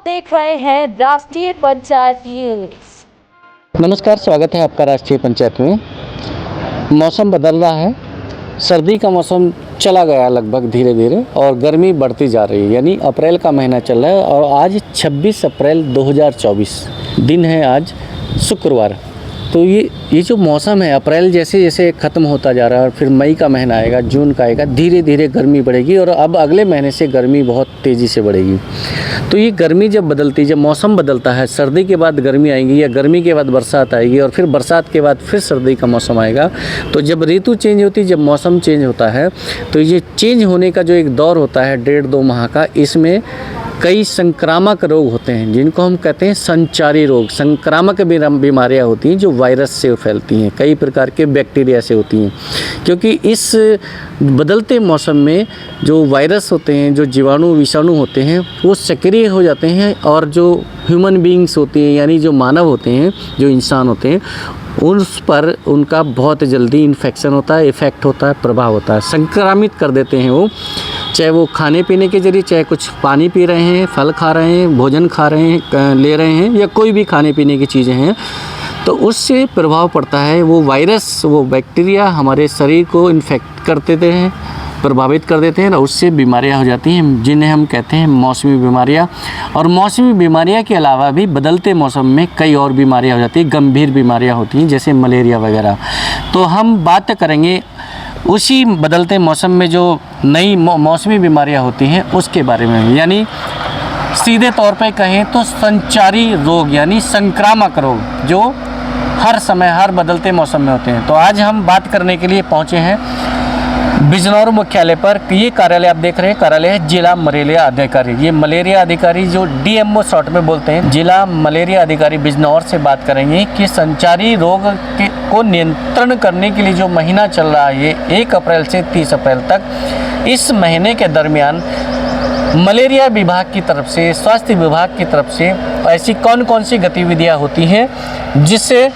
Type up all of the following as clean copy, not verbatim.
देख रहे हैं राष्ट्रीय पंचायत न्यूज। नमस्कार, स्वागत है आपका राष्ट्रीय पंचायत में। मौसम बदल रहा है, सर्दी का मौसम चला गया लगभग धीरे धीरे और गर्मी बढ़ती जा रही है। यानी अप्रैल का महीना चल रहा है और आज 26 अप्रैल 2024 दिन है, आज शुक्रवार। तो ये जो मौसम है, अप्रैल जैसे जैसे ख़त्म होता जा रहा है और फिर मई का महीना आएगा, जून का आएगा, धीरे धीरे गर्मी बढ़ेगी और अब अगले महीने से गर्मी बहुत तेज़ी से बढ़ेगी। तो ये गर्मी जब बदलती, जब मौसम बदलता है, सर्दी के बाद गर्मी आएगी या गर्मी के बाद बरसात आएगी और फिर बरसात के बाद फिर सर्दी का मौसम आएगा। तो जब ऋतु चेंज होती है, जब मौसम चेंज होता है, तो ये चेंज होने का जो एक दौर होता है 1.5-2 माह का, इसमें कई संक्रामक रोग होते हैं जिनको हम कहते हैं संचारी रोग। संक्रामक बीमारियां होती हैं जो वायरस से फैलती हैं, कई प्रकार के बैक्टीरिया से होती हैं। क्योंकि इस बदलते मौसम में जो वायरस होते हैं, जो जीवाणु विषाणु होते हैं, वो सक्रिय हो जाते हैं और जो ह्यूमन बीइंग्स होती हैं, यानी जो मानव होते हैं, जो इंसान होते हैं, उस पर उनका बहुत जल्दी इन्फेक्शन होता है, इफ़ेक्ट होता है, प्रभाव होता है, संक्रामित कर देते हैं वो। चाहे वो खाने पीने के जरिए, चाहे कुछ पानी पी रहे हैं, फल खा रहे हैं, भोजन खा रहे हैं, ले रहे हैं, या कोई भी खाने पीने की चीज़ें हैं, तो उससे प्रभाव पड़ता है। वो वायरस, वो बैक्टीरिया हमारे शरीर को इन्फेक्ट कर देते हैं, प्रभावित कर देते हैं और उससे बीमारियां हो जाती हैं जिन्हें हम कहते हैं मौसमी बीमारियां। और मौसमी बीमारियां के अलावा भी बदलते मौसम में कई और बीमारियां हो जाती हैं, गंभीर बीमारियां होती हैं, जैसे मलेरिया वगैरह। तो हम बात करेंगे उसी बदलते मौसम में जो नई मौसमी बीमारियां होती हैं उसके बारे में। यानी सीधे तौर पे कहें तो संचारी रोग, यानी संक्रामक रोग जो हर समय, हर बदलते मौसम में होते हैं। तो आज हम बात करने के लिए पहुँचे हैं बिजनौर मुख्यालय पर। ये कार्यालय आप देख रहे हैं, कार्यालय है जिला मलेरिया अधिकारी। ये मलेरिया अधिकारी जो DMO शॉर्ट में बोलते हैं, जिला मलेरिया अधिकारी बिजनौर से बात करेंगे कि संचारी रोग को नियंत्रण करने के लिए जो महीना चल रहा है, ये 1 अप्रैल से 30 अप्रैल तक, इस महीने के दरमियान मलेरिया विभाग की तरफ से, स्वास्थ्य विभाग की तरफ से ऐसी कौन कौन सी गतिविधियाँ होती हैं जिससे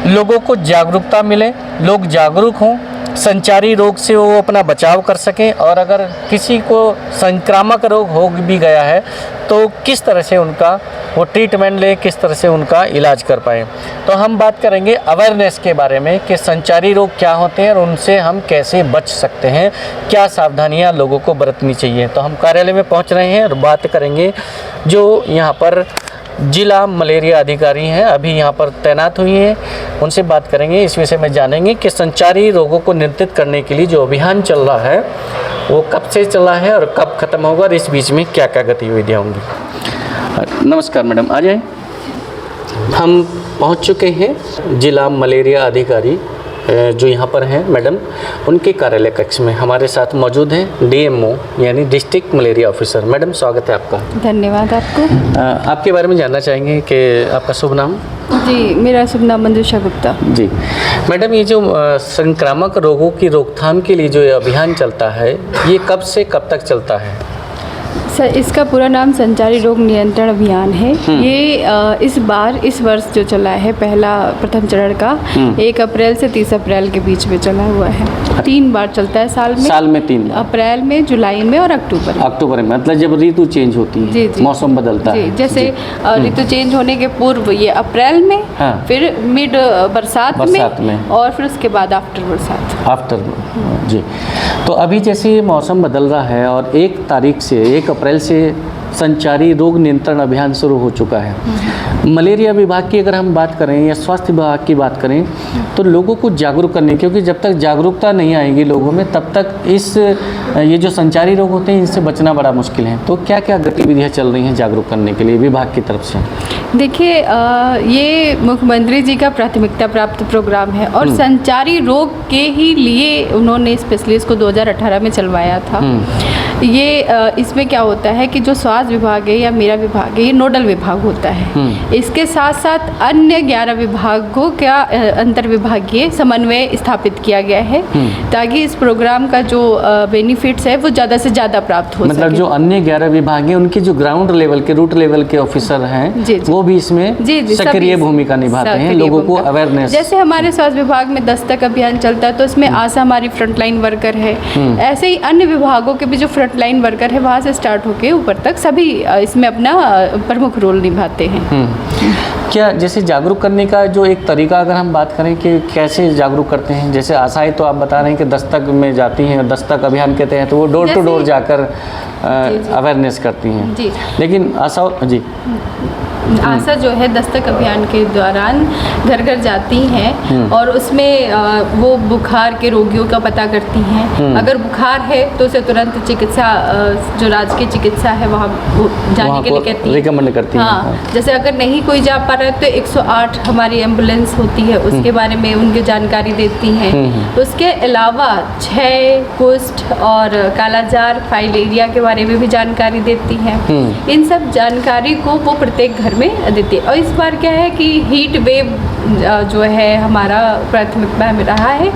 लोगों को जागरूकता मिले, लोग जागरूक हों, संचारी रोग से वो अपना बचाव कर सकें, और अगर किसी को संक्रामक रोग हो भी गया है तो किस तरह से उनका वो ट्रीटमेंट ले, किस तरह से उनका इलाज कर पाएँ। तो हम बात करेंगे अवेयरनेस के बारे में कि संचारी रोग क्या होते हैं और उनसे हम कैसे बच सकते हैं, क्या सावधानियां लोगों को बरतनी चाहिए। तो हम कार्यालय में पहुंच रहे हैं और बात करेंगे जो यहाँ पर जिला मलेरिया अधिकारी हैं, अभी यहाँ पर तैनात हुई हैं, उनसे बात करेंगे, इस विषय में जानेंगे कि संचारी रोगों को नियंत्रित करने के लिए जो अभियान चल रहा है वो कब से चला है और कब ख़त्म होगा और इस बीच में क्या क्या गतिविधियाँ होंगी। नमस्कार मैडम, आ जाएं। हम पहुँच चुके हैं जिला मलेरिया अधिकारी जो यहाँ पर हैं मैडम, उनके कार्यालय कक्ष में हमारे साथ मौजूद हैं DMO यानी डिस्ट्रिक्ट मलेरिया ऑफिसर। मैडम, स्वागत है आपका। धन्यवाद आपको। आपके बारे में जानना चाहेंगे कि आपका शुभ नाम? जी, मेरा शुभ नाम मंजूषा गुप्ता। जी मैडम, ये जो संक्रामक रोगों की रोकथाम के लिए जो ये अभियान चलता है, ये कब से कब तक चलता है? सर, इसका पूरा नाम संचारी रोग नियंत्रण अभियान है। ये इस वर्ष जो चला है, प्रथम चरण का 1 अप्रैल से 30 अप्रैल के बीच में चला हुआ है। 3 बार चलता है साल में 3 बार, अप्रैल में, जुलाई में और अक्टूबर में। मतलब जब ऋतु चेंज होती है, जी, मौसम बदलता है। जैसे ऋतु चेंज होने के पूर्व ये अप्रैल में, फिर मिड बरसात में और फिर उसके बाद आफ्टर बरसात। जी। तो अभी जैसे मौसम बदल रहा है और 1 तारीख से, 1 अप्रैल से संचारी रोग नियंत्रण अभियान शुरू हो चुका है। मलेरिया विभाग की अगर हम बात करें या स्वास्थ्य विभाग की बात करें तो लोगों को जागरूक करने, क्योंकि जब तक जागरूकता नहीं आएगी लोगों में तब तक ये जो संचारी रोग होते हैं इनसे बचना बड़ा मुश्किल है। तो क्या क्या गतिविधियाँ चल रही हैं जागरूक करने के लिए विभाग की तरफ से? देखिए, ये मुख्यमंत्री जी का प्राथमिकता प्राप्त प्रोग्राम है और संचारी रोग के ही लिए उन्होंने स्पेशली इसको 2018 में चलवाया था। ये इसमें क्या होता है कि जो स्वास्थ्य विभाग है या मेरा विभाग है, ये नोडल विभाग होता है। इसके साथ साथ अन्य 11 विभागों का अंतर्विभागीय समन्वय स्थापित किया गया है ताकि इस प्रोग्राम का जो बेनिफिट्स है वो ज़्यादा से ज़्यादा प्राप्त हो सके। मतलब जो अन्य 11 विभाग हैं उनके जो ग्राउंड लेवल के, रूट लेवल के ऑफिसर हैं, वो भी इसमें सक्रिय भूमिका निभाते हैं, लोगों को अवेयरनेस। जैसे हमारे स्वास्थ्य विभाग में दस्तक अभियान चलता है तो इसमें आशा हमारी फ्रंटलाइन वर्कर है, ऐसे ही अन्य विभागों के भी जो फ्रंटलाइन वर्कर है वहाँ से स्टार्ट होकर ऊपर तक सभी इसमें अपना प्रमुख रोल निभाते हैं। क्या जैसे जागरूक करने का जो एक तरीका अगर हम बात करें कि कैसे जागरूक करते हैं, जैसे आशाएं तो आप बता रहे हैं कि दस्तक में जाती हैं, दस्तक अभियान के तहत वो डोर टू डोर जाकर अवेयरनेस करती हैं जी। लेकिन आशा जी आशा जो है दस्तक अभियान के दौरान घर घर जाती हैं और उसमें वो बुखार के रोगियों का पता करती हैं। अगर बुखार है तो उसे तुरंत चिकित्सा जो राजकीय चिकित्सा है वहाँ जाने के लिए कहती है, रिकमेंड करती हैं। हाँ, जैसे अगर नहीं कोई जा पा रहा है तो 108 हमारी एम्बुलेंस होती है, उसके बारे में उनकी जानकारी देती हैं। उसके अलावा क्षय, कुष्ठ और कालाजार, फाइलेरिया के बारे में भी जानकारी देती हैं। इन सब जानकारी को वो प्रत्येक घर में देती है। और इस बार क्या है कि हीट वेव जो है हमारा प्राथमिकता में रहा है,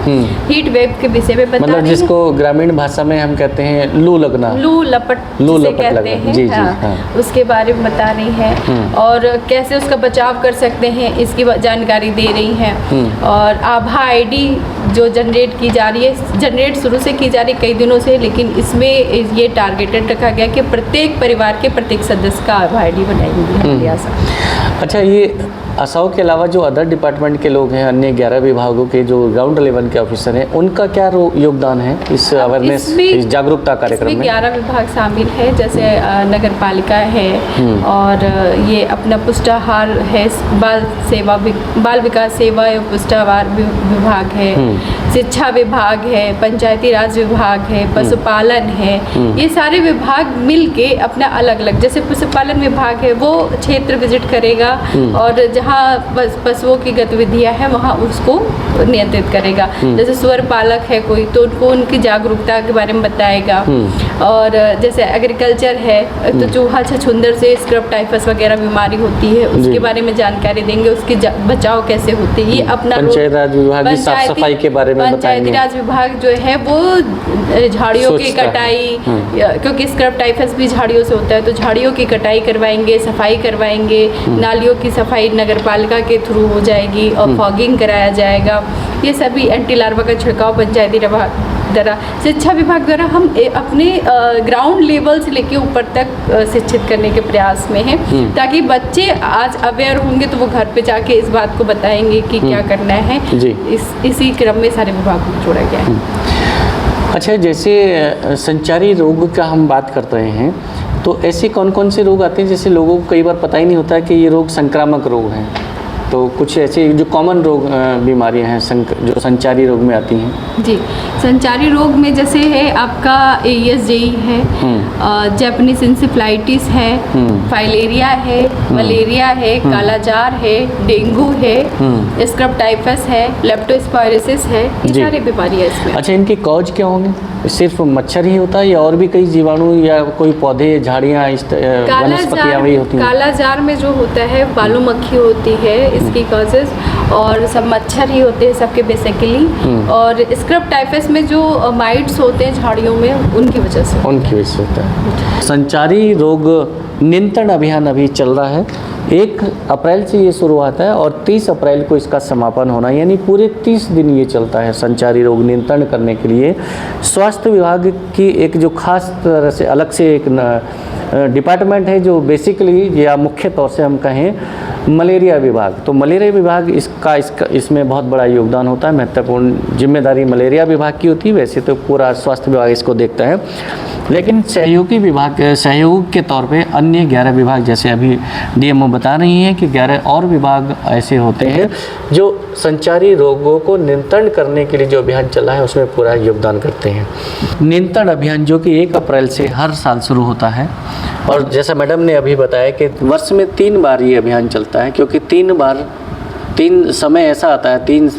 हीट वेव के विषय में बता मतलब जिसको ग्रामीण भाषा में हम कहते हैं लू लगना, लू लपट कहते हैं। जी, हाँ, हाँ। उसके बारे में बता रही हैं और कैसे उसका बचाव कर सकते हैं इसकी जानकारी दे रही हैं। और आभा आईडी जो जनरेट की जा रही है, जनरेट शुरू से की जा रही कई दिनों से, लेकिन इसमें ये टारगेटेड रखा गया कि प्रत्येक परिवार के प्रत्येक सदस्य का आभा आईडी बनाएंगे। अच्छा, ये आशाओं के अलावा जो अदर डिपार्टमेंट के लोग हैं, अन्य 11 विभागों के जो ग्राउंड लेवल के ऑफिसर हैं, उनका क्या योगदान है इस अवेयरनेस, इस जागरूकता कार्यक्रम में? 11 विभाग शामिल है, जैसे नगर पालिका है और ये अपना पुष्टाहार है, बाल विकास सेवा एवं पुष्टाहार विभाग है, शिक्षा विभाग है, पंचायती राज विभाग है, पशुपालन है। ये सारे विभाग मिलके अपना अलग अलग, जैसे पशुपालन विभाग है वो क्षेत्र विजिट करेगा और जहाँ पशुओं की गतिविधियाँ हैं वहाँ उसको नियंत्रित करेगा। जैसे सुअर पालक है कोई तो उनको उनकी जागरूकता के बारे में बताएगा। और जैसे एग्रीकल्चर है तो चूहा छछूंदर से स्क्रब टाइफस वगैरह बीमारी होती है उसके बारे में जानकारी देंगे, उसकी बचाव कैसे होती है। ये अपना पंचायती राज विभाग की साफ सफाई के बारे में बताएंगे। पंचायती राज विभाग जो है वो झाड़ियों की कटाई, क्योंकि स्क्रब टाइफस भी झाड़ियों से होता है, तो झाड़ियों की कटाई करवाएंगे, सफाई करवाएंगे, नालियों की सफाई नगर पालिका के थ्रू हो जाएगी और फॉगिंग कराया जाएगा। ये सभी एंटी लार्वा का छिड़काव पंचायती द्वारा, शिक्षा विभाग द्वारा हम अपने ग्राउंड लेवल से लेके ऊपर तक शिक्षित करने के प्रयास में हैं, ताकि बच्चे आज अवेयर होंगे तो वो घर पे जाके इस बात को बताएंगे कि क्या करना है। इसी क्रम में सारे विभाग को जोड़ा गया है। अच्छा, जैसे संचारी रोग का हम बात करते हैं तो ऐसे कौन कौन से रोग आते हैं जैसे लोगों को कई बार पता ही नहीं होता है कि ये रोग संक्रामक रोग हैं, तो कुछ ऐसे जो कॉमन रोग बीमारियां हैं जो संचारी रोग में आती हैं? जी, संचारी रोग में जैसे है आपका ASJE है, जैपनीज इंसेफ्लाइटिस है, फाइलेरिया है, मलेरिया है, कालाजार है, डेंगू है, स्क्रब टाइफस है, लेप्टोस्पायरोसिस है, ये सारी बीमारियां इसमें। अच्छा, इनकी कॉज क्या होंगे? सिर्फ मच्छर ही होता है या और भी कई जीवाणु या कोई पौधे, झाड़ियाँ, वनस्पतियाँ वही होती हैं? कालाजार में जो होता है बालू मक्खी होती है इसकी कॉजेज, और सब मच्छर ही होते हैं सबके बेसिकली। और स्क्रब टाइफस में जो माइट्स होते हैं झाड़ियों में उनकी वजह से होता है। संचारी रोग नियंत्रण अभियान अभी चल रहा है, 1 अप्रैल से ये शुरू होता है और 30 अप्रैल को इसका समापन होना, यानी पूरे 30 दिन ये चलता है। संचारी रोग नियंत्रण करने के लिए स्वास्थ्य विभाग की एक जो खास तरह से अलग से एक डिपार्टमेंट है जो बेसिकली या मुख्य तौर से हम कहें मलेरिया विभाग, तो मलेरिया विभाग इसमें बहुत बड़ा योगदान होता है। महत्वपूर्ण जिम्मेदारी मलेरिया विभाग की होती है, वैसे तो पूरा स्वास्थ्य विभाग इसको देखता है, लेकिन सहयोग के तौर पे अन्य 11 विभाग, जैसे अभी DMO बता रही हैं कि 11 और विभाग ऐसे होते हैं जो संचारी रोगों को नियंत्रण करने के लिए जो अभियान चला है उसमें पूरा योगदान करते हैं। नियंत्रण अभियान जो कि 1 अप्रैल से हर साल शुरू होता है, और जैसा मैडम ने अभी बताया कि वर्ष में 3 बार ये अभियान चलता है, क्योंकि 3 समय ऐसा आता है, 3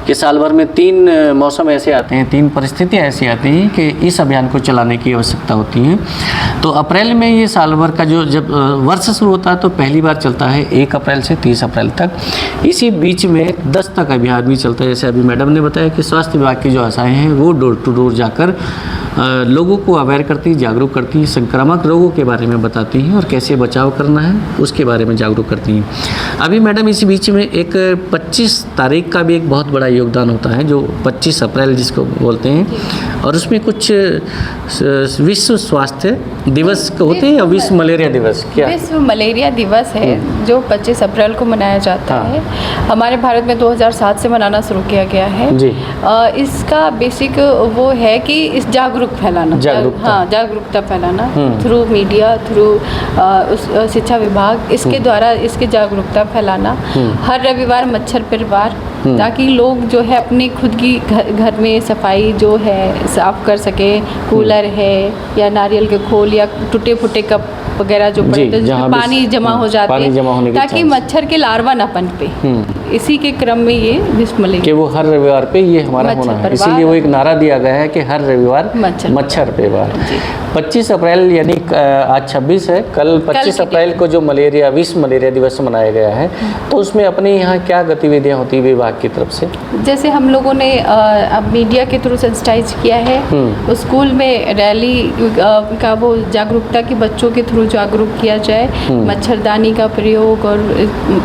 के साल भर में 3 मौसम ऐसे आते हैं, 3 परिस्थितियाँ ऐसी आती हैं कि इस अभियान को चलाने की आवश्यकता होती है। तो अप्रैल में ये साल भर का जब वर्ष शुरू होता है तो पहली बार चलता है 1 अप्रैल से 30 अप्रैल तक। इसी बीच में दस्तक अभियान भी चलता है, जैसे अभी मैडम ने बताया कि स्वास्थ्य विभाग की जो आशाएँ हैं वो डोर टू डोर जाकर लोगों को अवेयर करती, जागरूक करती, संक्रामक रोगों के बारे में बताती हैं और कैसे बचाव करना है उसके बारे में जागरूक करती हैं। अभी मैडम इसी बीच में एक 25 तारीख का भी एक बहुत बड़ा योगदान होता है, जो 25 अप्रैल जिसको बोलते हैं, और उसमें कुछ विश्व स्वास्थ्य दिवस होते हैं या विश्व मलेरिया दिवस क्या? विश्व मलेरिया दिवस है जो 25 अप्रैल को मनाया जाता है। हमारे भारत में 2007 से मनाना शुरू किया गया है जी। इसका बेसिक वो है कि इस जागरूकता फैलाना थ्रू मीडिया, थ्रू शिक्षा विभाग, इसके द्वारा इसके जागरूकता फैलाना। हर रविवार मच्छर पर वार, ताकि लोग जो है अपनी खुद की घर में सफाई जो है साफ कर सके। कूलर है या नारियल के खोल या टूटे फूटे कप वगैरह जो पड़ते हैं जिसमें पानी जमा हो जाते हैं, ताकि मच्छर के लार्वा ना पनपे। इसी के क्रम में ये विश्व मलेरिया कि वो हर रविवार पे ये हमारा होना है, इसीलिए वो एक नारा दिया गया है कि हर रविवार मच्छर पे वार। 25 अप्रैल यानी आज 26 है, कल 25 अप्रैल को जो मलेरिया विश्व मलेरिया दिवस मनाया गया है, तो उसमें अपने यहाँ क्या गतिविधियाँ होती है विभाग की तरफ से? जैसे हम लोगों ने अब मीडिया के थ्रू सेंसिटाइज किया है, स्कूल में रैली का वो जागरूकता की बच्चों के थ्रू जागरूक किया जाए। मच्छरदानी का प्रयोग और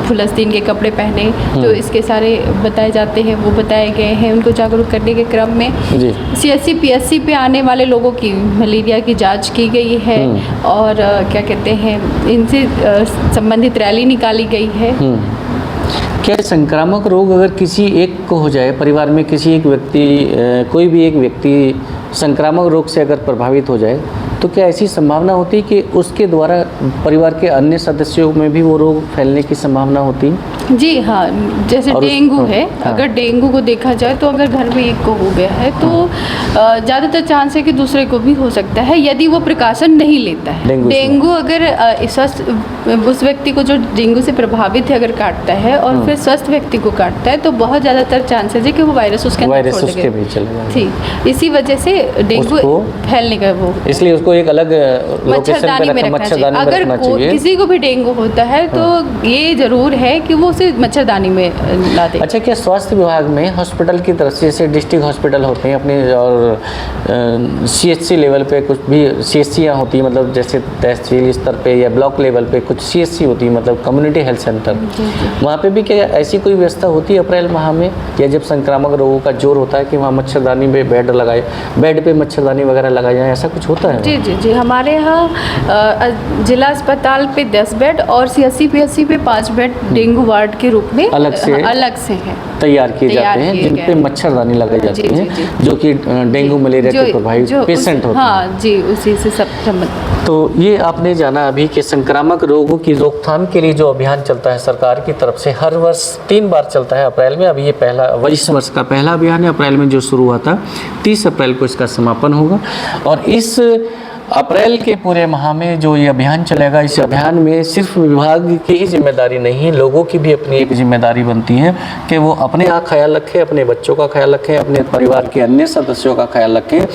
फुलस्तीन के कपड़े पहने जो इसके सारे बताए जाते हैं वो बताए गए हैं। उनको जागरूक करने के क्रम में CSC PSC पे आने वाले लोगों की मलेरिया की जांच की गई है और क्या कहते हैं इनसे संबंधित रैली निकाली गई है। क्या संक्रामक रोग अगर किसी एक को हो जाए, परिवार में किसी एक व्यक्ति, कोई भी एक व्यक्ति संक्रामक रोग से अगर प्रभावित हो जाए, तो क्या ऐसी संभावना होती है कि उसके द्वारा परिवार के अन्य सदस्यों में भी वो रोग फैलने की संभावना होती है? जी हाँ, जैसे डेंगू है। अगर डेंगू को देखा जाए तो अगर घर में एक को हो गया है तो ज़्यादातर चांस है कि दूसरे को भी हो सकता है यदि वो प्रिकॉशन नहीं लेता है। डेंगू अगर स्वस्थ उस व्यक्ति को जो डेंगू से प्रभावित है अगर काटता है और फिर स्वस्थ व्यक्ति को काटता है तो बहुत ज़्यादातर चांसेस है कि वो वायरस उसके अंदर छोड़ ठीक। इसी वजह से डेंगू फैलने का वो, इसलिए उसको एक अलग मच्छरदानी में रखना चाहिए। अगर किसी को भी डेंगू होता है तो ये जरूर है कि वो उसे मच्छरदानी में ला दे। अच्छा, क्या स्वास्थ्य विभाग में हॉस्पिटल की तरफ से जैसे डिस्ट्रिक्ट हॉस्पिटल होते हैं अपने और CHC लेवल पे कुछ भी CHCयाँ होती हैं, मतलब जैसे तहसील स्तर पे या ब्लॉक लेवल पे कुछ CHC होती है, मतलब कम्युनिटी हेल्थ सेंटर, वहाँ पे भी क्या ऐसी कोई व्यवस्था होती है अप्रैल माह में, या जब संक्रामक रोगों का जोर होता है कि वहाँ मच्छरदानी में बेड पे मच्छरदानी वगैरह लगाई जाए, ऐसा कुछ होता है? जी, हमारे यहाँ जिला अस्पताल पे 10 बेड और CSC PSC पे 5 बेड डेंगू वार्ड के रूप में अलग से है तैयार किए जाते हैं, जिन पे मच्छरदानी लगाई जाती है, जो कि डेंगू मलेरिया के प्रभावित पेशेंट होते हैं। हाँ जी, उसी से सब संबंधित। तो ये आपने जाना अभी कि संक्रामक रोगों की रोकथाम के लिए जो अभियान चलता है सरकार की तरफ से, हर वर्ष 3 बार चलता है अप्रैल में। अभी ये इस वर्ष का पहला अभियान है, अप्रैल में जो शुरू हुआ था, 30 अप्रैल को इसका समापन होगा। और इस अप्रैल के पूरे माह में जो ये अभियान चलेगा, इस अभियान में सिर्फ विभाग की ही जिम्मेदारी नहीं है, लोगों की भी अपनी एक जिम्मेदारी बनती है कि वो अपने यहाँ ख्याल रखें, अपने बच्चों का ख्याल रखें, अपने परिवार के अन्य सदस्यों का ख्याल रखें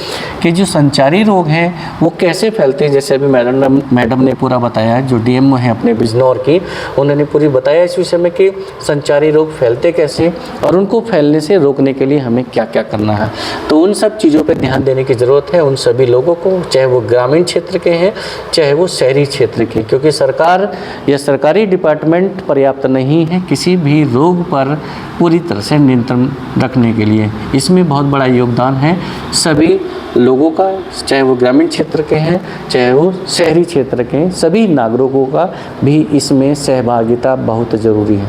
कि जो संचारी रोग हैं वो कैसे फैलते हैं। जैसे अभी मैडम ने पूरा बताया, जो DMO है अपने बिजनौर की, उन्होंने पूरी बताया इस विषय में कि संचारी रोग फैलते कैसे और उनको फैलने से रोकने के लिए हमें क्या क्या करना है। तो उन सब चीज़ों पर ध्यान देने की ज़रूरत है उन सभी लोगों को, चाहे वो ग्रामीण क्षेत्र के हैं चाहे वो शहरी क्षेत्र के, क्योंकि सरकार या सरकारी डिपार्टमेंट पर्याप्त नहीं है किसी भी रोग पर पूरी तरह से नियंत्रण रखने के लिए। इसमें बहुत बड़ा योगदान है सभी लोगों का, चाहे वो ग्रामीण क्षेत्र के हैं चाहे वो शहरी क्षेत्र के हैं, सभी नागरिकों का भी इसमें सहभागिता बहुत ज़रूरी है।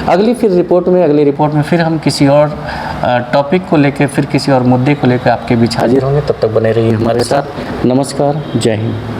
अगली रिपोर्ट में फिर हम किसी और टॉपिक को लेकर, फिर किसी और मुद्दे को लेकर आपके बीच हाजिर होंगे। तब तक बने रहिए हमारे साथ। नमस्कार, जय हिंद।